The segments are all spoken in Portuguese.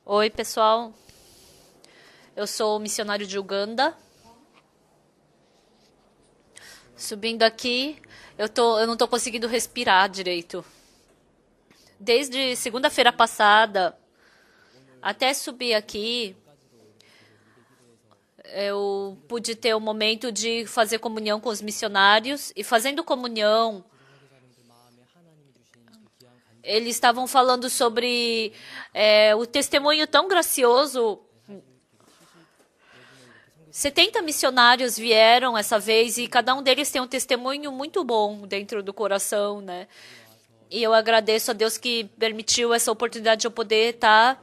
Oi, pessoal. Eu sou missionário de Uganda. Subindo aqui, eu não estou conseguindo respirar direito. Desde segunda-feira passada, até subir aqui, eu pude ter o momento de fazer comunhão com os missionários. E fazendo comunhão, eles estavam falando sobre o testemunho tão gracioso. 70 missionários vieram essa vez e cada um deles tem um testemunho muito bom dentro do coração, né? E eu agradeço a Deus que permitiu essa oportunidade de eu poder estar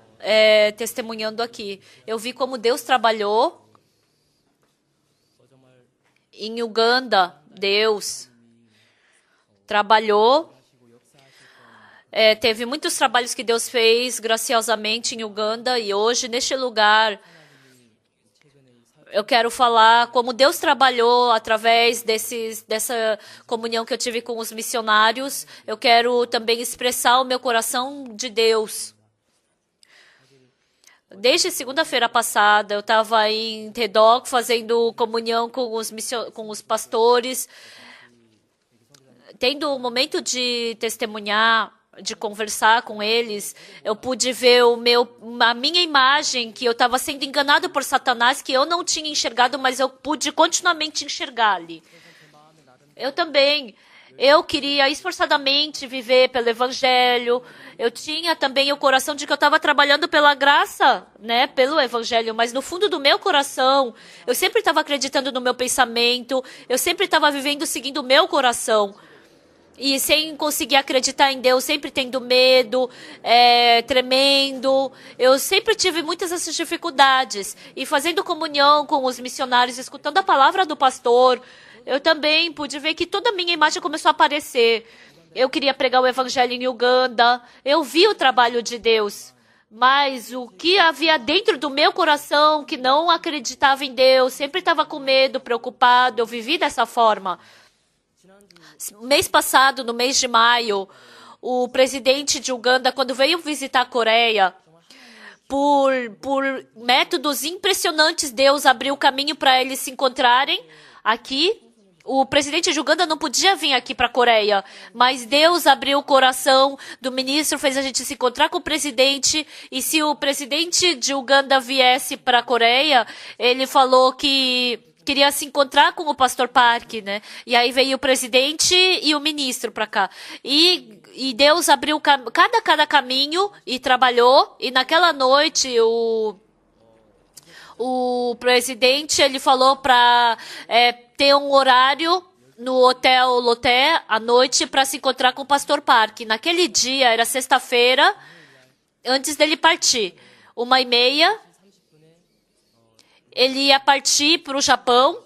testemunhando aqui. Eu vi como Deus trabalhou em Uganda. Deus trabalhou. Teve muitos trabalhos que Deus fez graciosamente em Uganda e hoje, neste lugar, eu quero falar como Deus trabalhou através dessa comunhão que eu tive com os missionários. Eu quero também expressar o meu coração de Deus. Desde segunda-feira passada, eu estava em Tedok fazendo comunhão com os pastores, tendo o momento de testemunhar, de conversar com eles. Eu pude ver a minha imagem, que eu estava sendo enganado por Satanás, que eu não tinha enxergado, mas eu pude continuamente enxergar ali. Eu também. Eu queria esforçadamente viver pelo Evangelho. Eu tinha também o coração de que eu estava trabalhando pela graça, né, pelo Evangelho, mas no fundo do meu coração, eu sempre estava acreditando no meu pensamento, eu sempre estava vivendo seguindo o meu coração. E sem conseguir acreditar em Deus, sempre tendo medo, tremendo. Eu sempre tive muitas dessas dificuldades. E fazendo comunhão com os missionários, escutando a palavra do pastor, eu também pude ver que toda a minha imagem começou a aparecer. Eu queria pregar o evangelho em Uganda. Eu vi o trabalho de Deus. Mas o que havia dentro do meu coração, que não acreditava em Deus, sempre estava com medo, preocupado. Eu vivi dessa forma. Mês passado, no mês de maio, o presidente de Uganda, quando veio visitar a Coreia, por métodos impressionantes, Deus abriu o caminho para eles se encontrarem aqui. O presidente de Uganda não podia vir aqui para a Coreia, mas Deus abriu o coração do ministro, fez a gente se encontrar com o presidente, e se o presidente de Uganda viesse para a Coreia, ele falou que queria se encontrar com o pastor Park, né? E aí veio o presidente e o ministro para cá. E Deus abriu cada caminho e trabalhou. E naquela noite o presidente ele falou para ter um horário no Hotel Lotte à noite para se encontrar com o pastor Park. Naquele dia, era sexta-feira, antes dele partir, 1h30. Ele ia partir para o Japão.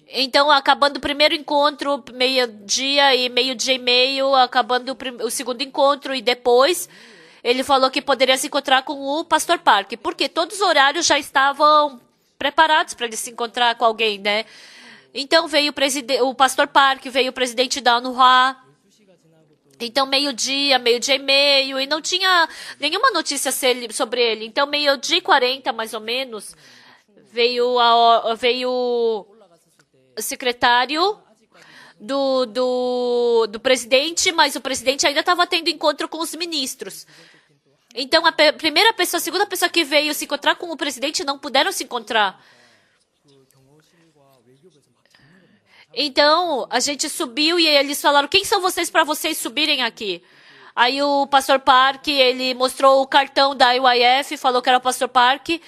Então, acabando o primeiro encontro, meio-dia e meio, acabando o segundo encontro, e depois ele falou que poderia se encontrar com o pastor Park, porque todos os horários já estavam preparados para ele se encontrar com alguém, né? Então, veio o pastor Park, veio o presidente da UNRWA. Então, meio-dia e meio, e não tinha nenhuma notícia sobre ele. Então, 12h40, mais ou menos, veio o secretário do presidente, mas o presidente ainda estava tendo encontro com os ministros. Então, a segunda pessoa que veio se encontrar com o presidente não puderam se encontrar. Então, a gente subiu e eles falaram, quem são vocês para vocês subirem aqui? Aí o pastor Park, ele mostrou o cartão da IYF, falou que era o pastor Park,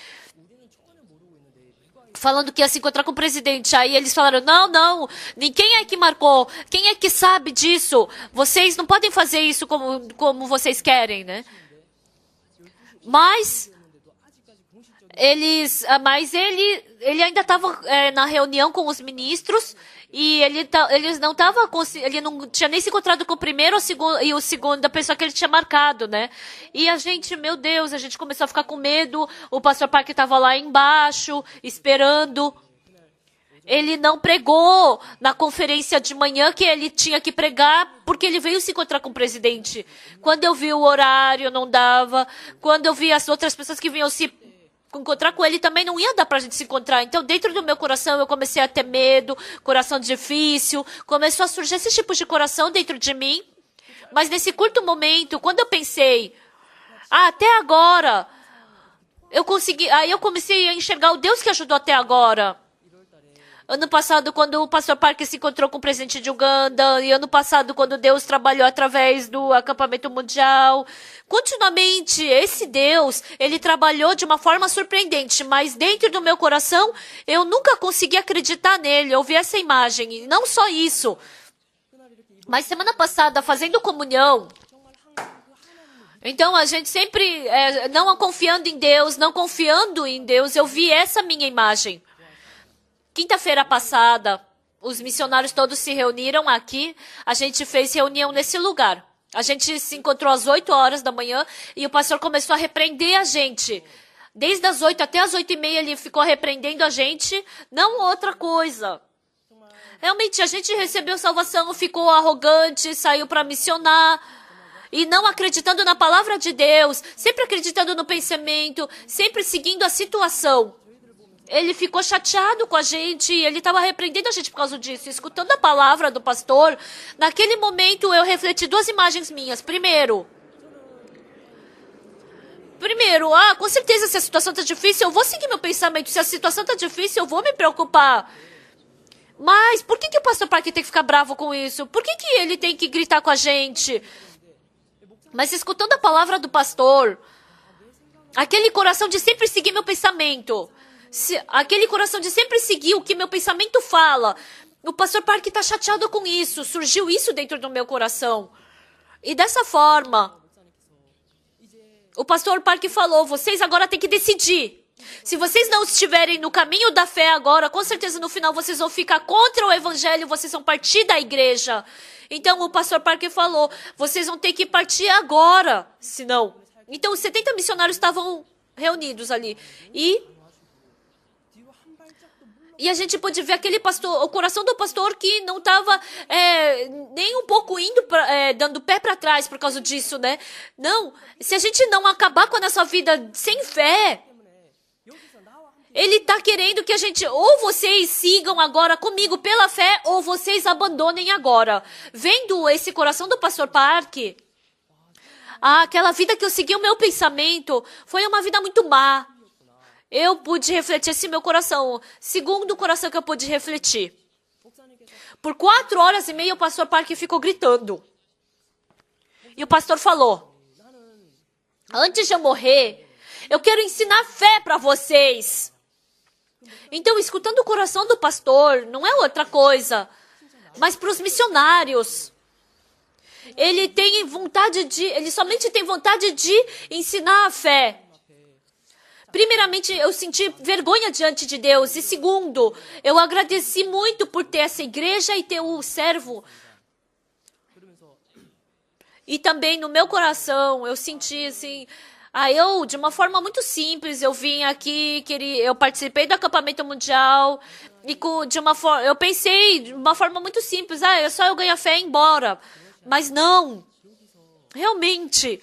falando que ia se encontrar com o presidente. Aí eles falaram, não, quem é que marcou? Quem é que sabe disso? Vocês não podem fazer isso como vocês querem, né? Mas ele ainda estava na reunião com os ministros. E ele não tinha nem se encontrado com o primeiro e o segundo, a pessoa que ele tinha marcado, né? E a gente, meu Deus, a gente começou a ficar com medo. O pastor Park estava lá embaixo, esperando. Ele não pregou na conferência de manhã que ele tinha que pregar porque ele veio se encontrar com o presidente. Quando eu vi o horário, não dava. Quando eu vi as outras pessoas que vinham se encontrar com ele, também não ia dar pra gente se encontrar. Então, dentro do meu coração, eu comecei a ter medo, coração difícil. Começou a surgir esse tipo de coração dentro de mim. Mas nesse curto momento, quando eu pensei, até agora, aí eu comecei a enxergar o Deus que ajudou até agora. Ano passado, quando o pastor Parker se encontrou com o presidente de Uganda, e ano passado, quando Deus trabalhou através do acampamento mundial. Continuamente, esse Deus, ele trabalhou de uma forma surpreendente, mas dentro do meu coração, eu nunca consegui acreditar nele. Eu vi essa imagem, e não só isso. Mas semana passada, fazendo comunhão, então a gente sempre, não confiando em Deus, eu vi essa minha imagem. Quinta-feira passada, os missionários todos se reuniram aqui. A gente fez reunião nesse lugar. A gente se encontrou às 8 horas da manhã e o pastor começou a repreender a gente. Desde as 8 até as 8:30 ele ficou repreendendo a gente, não outra coisa. Realmente, a gente recebeu salvação, ficou arrogante, saiu para missionar. E não acreditando na palavra de Deus, sempre acreditando no pensamento, sempre seguindo a situação. Ele ficou chateado com a gente, ele estava repreendendo a gente por causa disso. Escutando a palavra do pastor, naquele momento eu refleti duas imagens minhas. Primeiro, com certeza se a situação está difícil, eu vou seguir meu pensamento. Se a situação está difícil, eu vou me preocupar. Mas por que o pastor Parker tem que ficar bravo com isso? Por que ele tem que gritar com a gente? Mas escutando a palavra do pastor, aquele coração de sempre seguir meu pensamento, aquele coração de sempre seguir o que meu pensamento fala, o pastor Parker está chateado com isso, surgiu isso dentro do meu coração. E dessa forma, o pastor Parker falou, vocês agora têm que decidir. Se vocês não estiverem no caminho da fé agora, com certeza no final vocês vão ficar contra o evangelho, vocês vão partir da igreja. Então o pastor Parker falou, vocês vão ter que partir agora, senão. Então os 70 missionários estavam reunidos ali. E a gente pôde ver aquele pastor, o coração do pastor que não estava nem um pouco indo, dando pé para trás por causa disso, né? Não, se a gente não acabar com a nossa vida sem fé, ele está querendo que a gente, ou vocês sigam agora comigo pela fé, ou vocês abandonem agora. Vendo esse coração do pastor Parker, aquela vida que eu segui o meu pensamento, foi uma vida muito má. Eu pude refletir esse meu coração. Segundo coração que eu pude refletir. Por 4 horas e meia o pastor Parker ficou gritando. E o pastor falou, antes de eu morrer, eu quero ensinar fé para vocês. Então, escutando o coração do pastor, não é outra coisa, mas para os missionários. Ele somente tem vontade de ensinar a fé. Primeiramente, eu senti vergonha diante de Deus. E segundo, eu agradeci muito por ter essa igreja e ter o servo. E também no meu coração, eu senti assim... eu, de uma forma muito simples, eu vim aqui, eu participei do acampamento mundial, e eu pensei de uma forma muito simples, é só eu ganhar fé e ir embora. Mas não, realmente,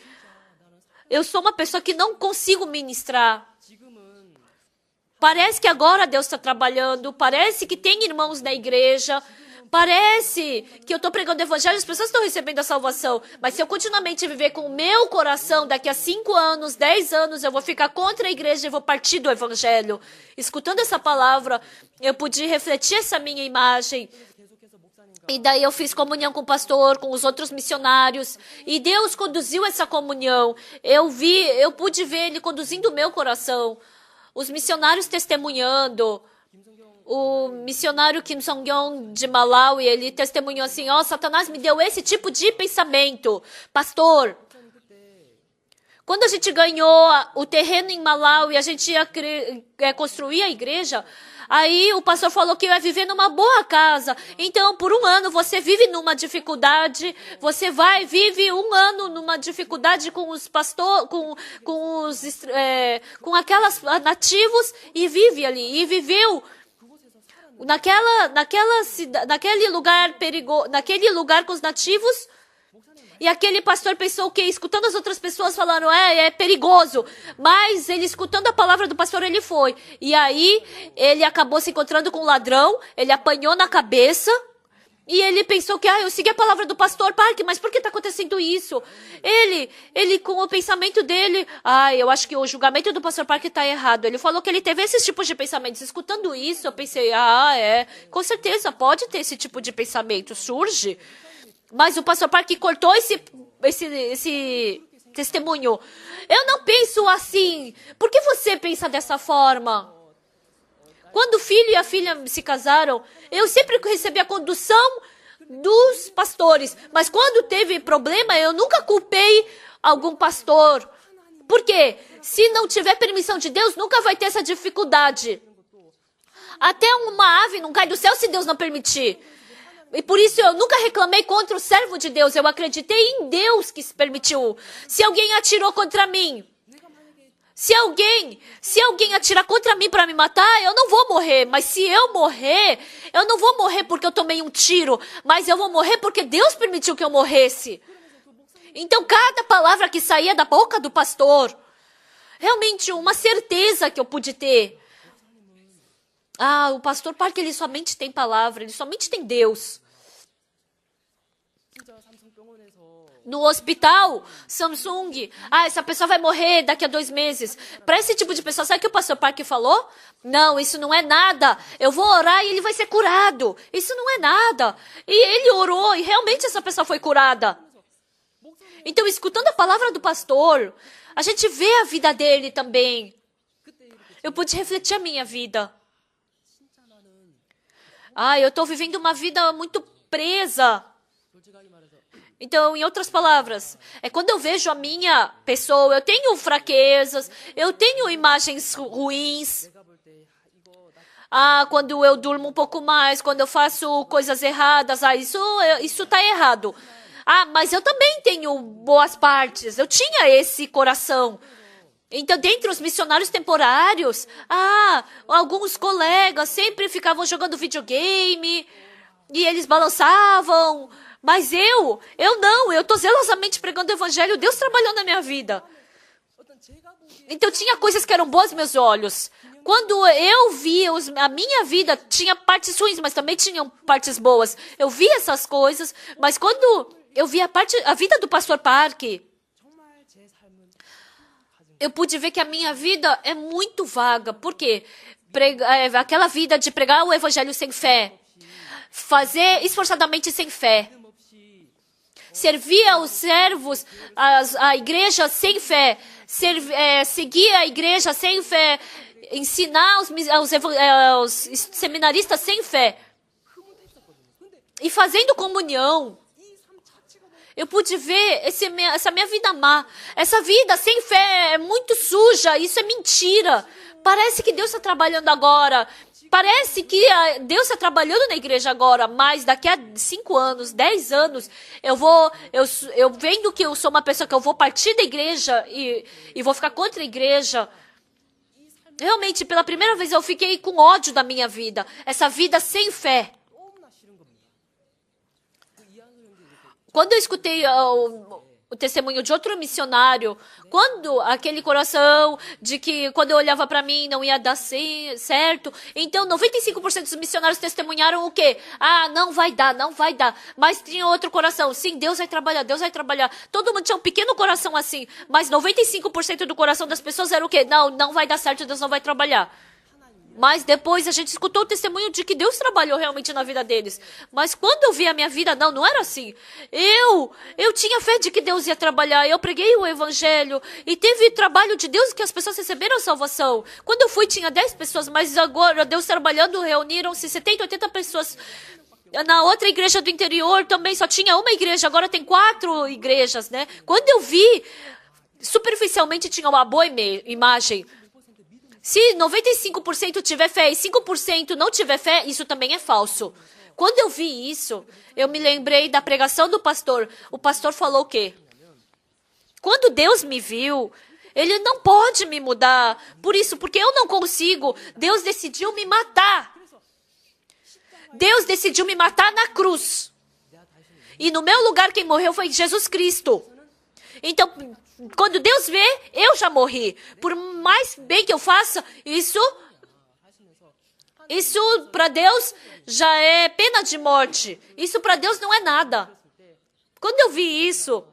eu sou uma pessoa que não consigo ministrar. Parece que agora Deus está trabalhando, parece que tem irmãos na igreja, parece que eu estou pregando o evangelho, as pessoas estão recebendo a salvação. Mas se eu continuamente viver com o meu coração, daqui a 5 anos, 10 anos, eu vou ficar contra a igreja e vou partir do evangelho. Escutando essa palavra, eu pude refletir essa minha imagem. E daí eu fiz comunhão com o pastor, com os outros missionários. E Deus conduziu essa comunhão. Eu pude ver Ele conduzindo o meu coração. Os missionários testemunhando. O missionário Kim Song-yong de Malawi, ele testemunhou assim, Satanás me deu esse tipo de pensamento. Pastor, quando a gente ganhou o terreno em Malawi, a gente ia construir a igreja, aí o pastor falou que eu ia viver numa boa casa. Então, por 1 ano, você vive numa dificuldade, vive 1 ano numa dificuldade com os pastores, com aquelas nativos, e vive ali, e viveu naquele lugar perigoso, naquele lugar com os nativos. E aquele pastor pensou que, escutando as outras pessoas falando, é perigoso. Mas ele, escutando a palavra do pastor, ele foi. E aí, ele acabou se encontrando com um ladrão, ele apanhou na cabeça. E ele pensou que, eu segui a palavra do pastor Park, mas por que está acontecendo isso? Ele com o pensamento dele, eu acho que o julgamento do pastor Park está errado. Ele falou que ele teve esses tipos de pensamentos. Escutando isso, eu pensei, com certeza, pode ter esse tipo de pensamento, surge. Mas o pastor Park cortou esse testemunho. Eu não penso assim. Por que você pensa dessa forma? Quando o filho e a filha se casaram, eu sempre recebi a condução dos pastores. Mas quando teve problema, eu nunca culpei algum pastor. Por quê? Se não tiver permissão de Deus, nunca vai ter essa dificuldade. Até uma ave não cai do céu se Deus não permitir. E por isso eu nunca reclamei contra o servo de Deus. Eu acreditei em Deus que se permitiu. Se alguém atirou contra mim, se alguém atirar contra mim para me matar, eu não vou morrer. Mas se eu morrer, eu não vou morrer porque eu tomei um tiro. Mas eu vou morrer porque Deus permitiu que eu morresse. Então cada palavra que saía da boca do pastor, realmente uma certeza que eu pude ter. O pastor Park, ele somente tem palavra, ele somente tem Deus. No hospital, Samsung, essa pessoa vai morrer daqui a 2 meses. Para esse tipo de pessoa, sabe o que o pastor Park falou? Não, isso não é nada. Eu vou orar e ele vai ser curado. Isso não é nada. E ele orou e realmente essa pessoa foi curada. Então, escutando a palavra do pastor, a gente vê a vida dele também. Eu pude refletir a minha vida. Eu estou vivendo uma vida muito presa. Então, em outras palavras, quando eu vejo a minha pessoa, eu tenho fraquezas, eu tenho imagens ruins. Quando eu durmo um pouco mais, quando eu faço coisas erradas, isso está errado. Mas eu também tenho boas partes, eu tinha esse coração. Então, dentre os missionários temporários, alguns colegas sempre ficavam jogando videogame, e eles balançavam. Mas eu não, eu estou zelosamente pregando o evangelho, Deus trabalhou na minha vida. Então tinha coisas que eram boas aos meus olhos. Quando eu vi a minha vida, tinha partes ruins, mas também tinham partes boas. Eu vi essas coisas, mas quando eu vi a vida do pastor Park, eu pude ver que a minha vida é muito vaga. Por quê? Aquela vida de pregar o evangelho sem fé. Fazer esforçadamente sem fé. Servir aos servos, a igreja sem fé. Seguir a igreja sem fé. Ensinar aos seminaristas sem fé. E fazendo comunhão. Eu pude ver essa minha vida má. Essa vida sem fé é muito suja. Isso é mentira. Parece que Deus está trabalhando agora. Parece que Deus está trabalhando na igreja agora. Mas daqui a 5 anos, 10 anos, eu vendo que eu sou uma pessoa que eu vou partir da igreja e vou ficar contra a igreja. Realmente, pela primeira vez, eu fiquei com ódio da minha vida. Essa vida sem fé. Quando eu escutei o testemunho de outro missionário, quando aquele coração de que quando eu olhava para mim não ia dar certo, então 95% dos missionários testemunharam o quê? Não vai dar. Mas tinha outro coração, sim, Deus vai trabalhar. Todo mundo tinha um pequeno coração assim, mas 95% do coração das pessoas era o quê? Não vai dar certo, Deus não vai trabalhar. Mas depois a gente escutou o testemunho de que Deus trabalhou realmente na vida deles. Mas quando eu vi a minha vida, não era assim. Eu tinha fé de que Deus ia trabalhar. Eu preguei o evangelho. E teve trabalho de Deus que as pessoas receberam salvação. Quando eu fui, tinha 10 pessoas. Mas agora, Deus trabalhando, reuniram-se 70, 80 pessoas. Na outra igreja do interior também só tinha uma igreja. Agora tem 4 igrejas, né? Quando eu vi, superficialmente tinha uma boa imagem. Se 95% tiver fé e 5% não tiver fé, isso também é falso. Quando eu vi isso, eu me lembrei da pregação do pastor. O pastor falou o quê? Quando Deus me viu, Ele não pode me mudar. Por isso, porque eu não consigo, Deus decidiu me matar. Deus decidiu me matar na cruz. E no meu lugar quem morreu foi Jesus Cristo. Então, quando Deus vê, eu já morri. Por mais bem que eu faça, isso para Deus já é pena de morte. Isso para Deus não é nada. Quando eu vi isso,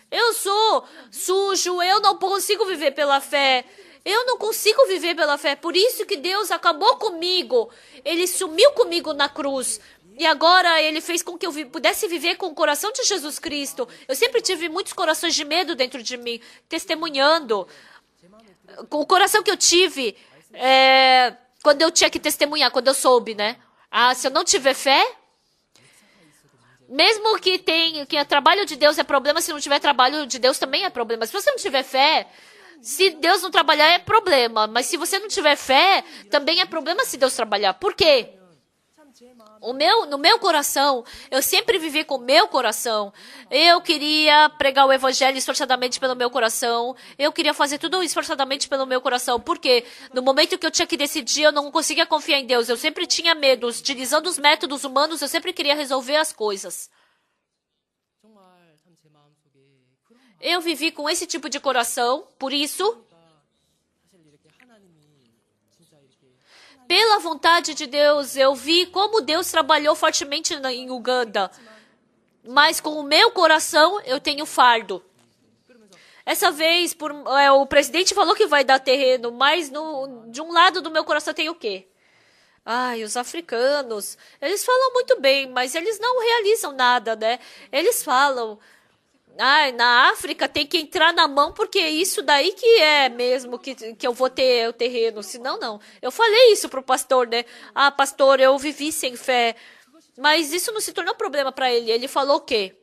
eu sou sujo, eu não consigo viver pela fé. Eu não consigo viver pela fé. Por isso que Deus acabou comigo. Ele sumiu comigo na cruz. E agora Ele fez com que eu pudesse viver com o coração de Jesus Cristo. Eu sempre tive muitos corações de medo dentro de mim, testemunhando. O coração que eu tive, quando eu tinha que testemunhar, quando eu soube, né? Se eu não tiver fé, mesmo que o trabalho de Deus é problema, se não tiver trabalho de Deus também é problema. Se você não tiver fé, se Deus não trabalhar é problema. Mas se você não tiver fé, também é problema se Deus trabalhar. Por quê? No meu coração, eu sempre vivi com o meu coração. Eu queria pregar o evangelho esforçadamente pelo meu coração. Eu queria fazer tudo esforçadamente pelo meu coração. Por quê? No momento que eu tinha que decidir, eu não conseguia confiar em Deus. Eu sempre tinha medo. Utilizando os métodos humanos, eu sempre queria resolver as coisas. Eu vivi com esse tipo de coração. Por isso, pela vontade de Deus, eu vi como Deus trabalhou fortemente em Uganda. Mas com o meu coração, eu tenho fardo. Essa vez, o presidente falou que vai dar terreno, mas de um lado do meu coração tem o quê? Os africanos, eles falam muito bem, mas eles não realizam nada, né? Eles falam... na África tem que entrar na mão, porque é isso daí que é mesmo que eu vou ter o terreno. Senão, não. Eu falei isso pro pastor, né? Pastor, eu vivi sem fé. Mas isso não se tornou problema para ele. Ele falou o quê?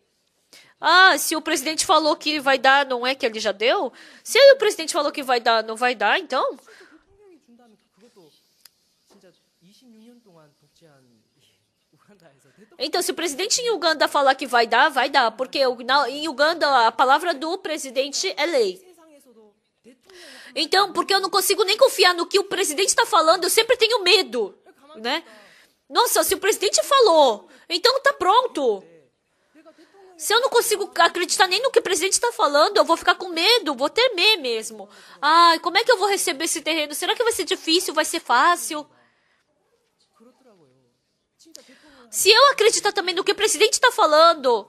Se o presidente falou que vai dar, não é que ele já deu? Se o presidente falou que vai dar, não vai dar, então? Então, se o presidente em Uganda falar que vai dar, vai dar. Porque em Uganda, a palavra do presidente é lei. Então, porque eu não consigo nem confiar no que o presidente está falando, eu sempre tenho medo, né? Nossa, se o presidente falou, então tá pronto. Se eu não consigo acreditar nem no que o presidente está falando, eu vou ficar com medo, vou temer mesmo. Como é que eu vou receber esse terreno? Será que vai ser difícil? Vai ser fácil? Se eu acreditar também no que o presidente está falando,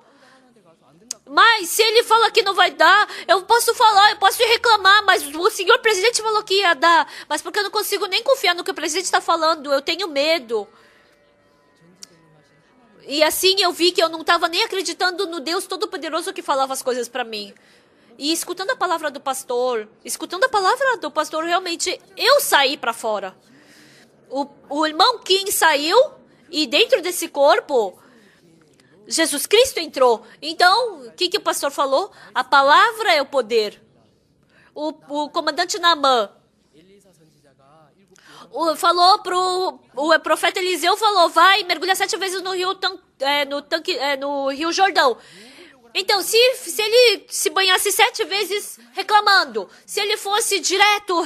mas se ele fala que não vai dar, eu posso falar, eu posso reclamar, mas o senhor presidente falou que ia dar. Mas porque eu não consigo nem confiar no que o presidente está falando, eu tenho medo. E assim eu vi que eu não estava nem acreditando no Deus Todo-Poderoso que falava as coisas para mim. E escutando a palavra do pastor, realmente eu saí para fora. O irmão Kim saiu. E dentro desse corpo, Jesus Cristo entrou. Então, o que o pastor falou? A palavra é o poder. O comandante Naamã o profeta Eliseu falou, vai mergulhar 7 vezes no Rio Jordão. Então, se ele se banhasse 7 vezes reclamando, se ele fosse direto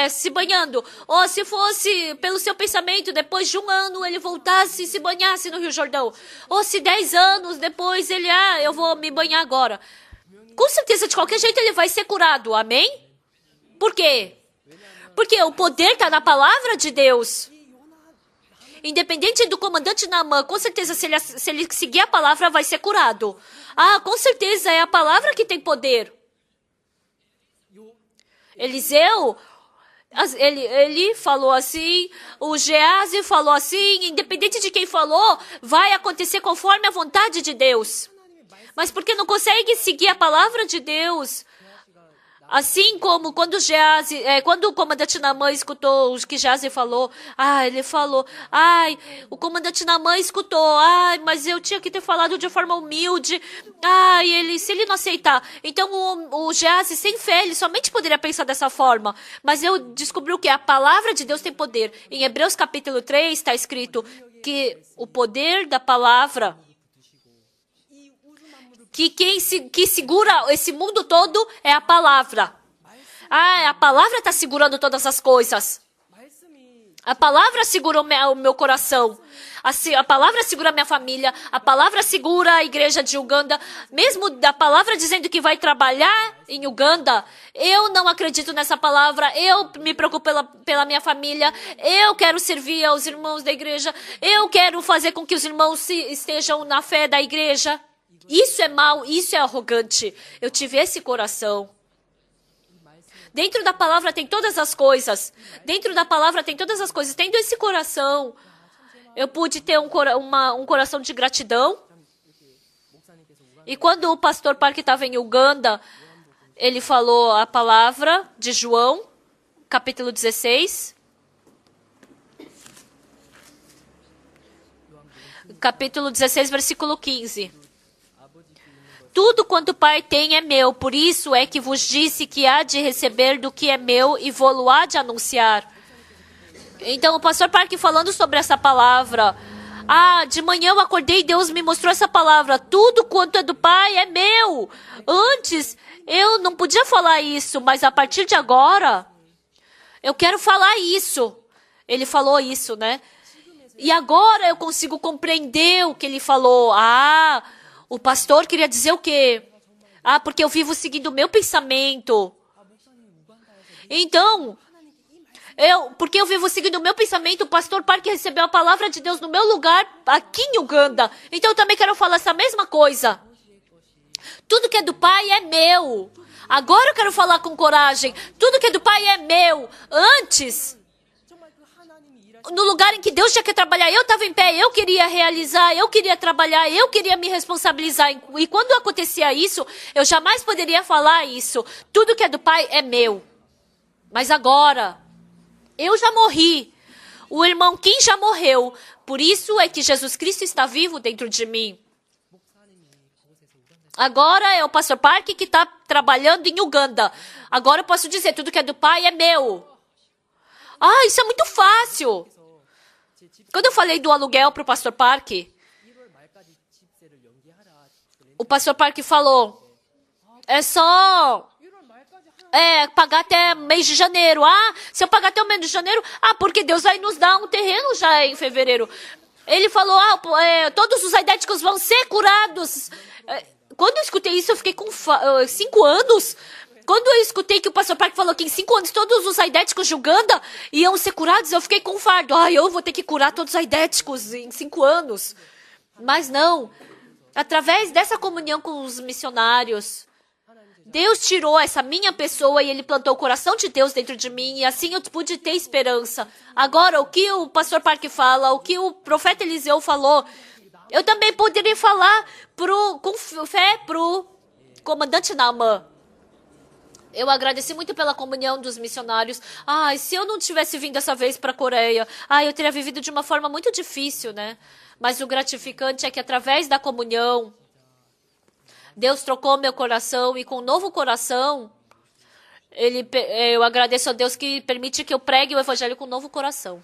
se banhando, ou se fosse pelo seu pensamento, depois de 1 ano ele voltasse e se banhasse no Rio Jordão, ou se 10 anos depois ele, eu vou me banhar agora. Com certeza, de qualquer jeito, ele vai ser curado, amém? Por quê? Porque o poder está na palavra de Deus. Independente do comandante Naamã, com certeza, se ele seguir a palavra, vai ser curado. Com certeza, é a palavra que tem poder. Eliseu, ele falou assim, o Geazi falou assim, independente de quem falou, vai acontecer conforme a vontade de Deus. Mas porque não consegue seguir a palavra de Deus... Assim como quando o comandante Naamã escutou o que Geazi falou, ele falou, o comandante Naamã escutou, mas eu tinha que ter falado de forma humilde, se ele não aceitar. Então o Geazi, sem fé, ele somente poderia pensar dessa forma. Mas eu descobri que a palavra de Deus tem poder. Em Hebreus capítulo 3 está escrito que o poder da palavra... que segura esse mundo todo é a palavra. A palavra está segurando todas as coisas. A palavra segura o meu coração. A palavra segura a minha família. A palavra segura a igreja de Uganda. Mesmo da palavra dizendo que vai trabalhar em Uganda, eu não acredito nessa palavra. Eu me preocupo pela minha família. Eu quero servir aos irmãos da igreja. Eu quero fazer com que os irmãos estejam na fé da igreja. Isso é mal, isso é arrogante. Eu tive esse coração. Dentro da palavra tem todas as coisas. Dentro da palavra tem todas as coisas. Tendo esse coração, eu pude ter um coração de gratidão. E quando o pastor Park estava em Uganda, ele falou a palavra de João, capítulo 16. Capítulo 16, versículo 15. Tudo quanto o Pai tem é meu, por isso é que vos disse que há de receber do que é meu e vou-lo há de anunciar. Então, o pastor Park falando sobre essa palavra. De manhã eu acordei e Deus me mostrou essa palavra. Tudo quanto é do Pai é meu. Antes, eu não podia falar isso, mas a partir de agora, eu quero falar isso. Ele falou isso, né? E agora eu consigo compreender o que ele falou. O pastor queria dizer o quê? Porque eu vivo seguindo o meu pensamento. Então, porque eu vivo seguindo o meu pensamento, o pastor Park recebeu a palavra de Deus no meu lugar, aqui em Uganda. Então eu também quero falar essa mesma coisa. Tudo que é do Pai é meu. Agora eu quero falar com coragem. Tudo que é do Pai é meu. Antes, no lugar em que Deus já quer trabalhar, eu estava em pé, eu queria realizar, eu queria trabalhar, eu queria me responsabilizar. E quando acontecia isso, eu jamais poderia falar isso. Tudo que é do Pai é meu. Mas agora, eu já morri. O irmão Kim já morreu. Por isso é que Jesus Cristo está vivo dentro de mim. Agora é o pastor Park que está trabalhando em Uganda. Agora eu posso dizer, tudo que é do Pai é meu. Isso é muito fácil. Quando eu falei do aluguel para o pastor Park, o pastor Park falou, é só pagar até mês de janeiro. Se eu pagar até o mês de janeiro, porque Deus vai nos dar um terreno já em fevereiro. Ele falou, todos os aidéticos vão ser curados. Quando eu escutei isso, eu fiquei com 5 anos. Quando eu escutei que o pastor Park falou que em 5 anos todos os aidéticos de Uganda iam ser curados, eu fiquei com um fardo. Eu vou ter que curar todos os aidéticos em 5 anos. Mas não. Através dessa comunhão com os missionários, Deus tirou essa minha pessoa e Ele plantou o coração de Deus dentro de mim. E assim eu pude ter esperança. Agora, o que o pastor Park fala, o que o profeta Eliseu falou, eu também poderia falar com fé para o comandante Naaman. Eu agradeci muito pela comunhão dos missionários. Se eu não tivesse vindo dessa vez para a Coreia, eu teria vivido de uma forma muito difícil, né? Mas o gratificante é que através da comunhão, Deus trocou meu coração e com um novo coração, eu agradeço a Deus que permite que eu pregue o evangelho com um novo coração.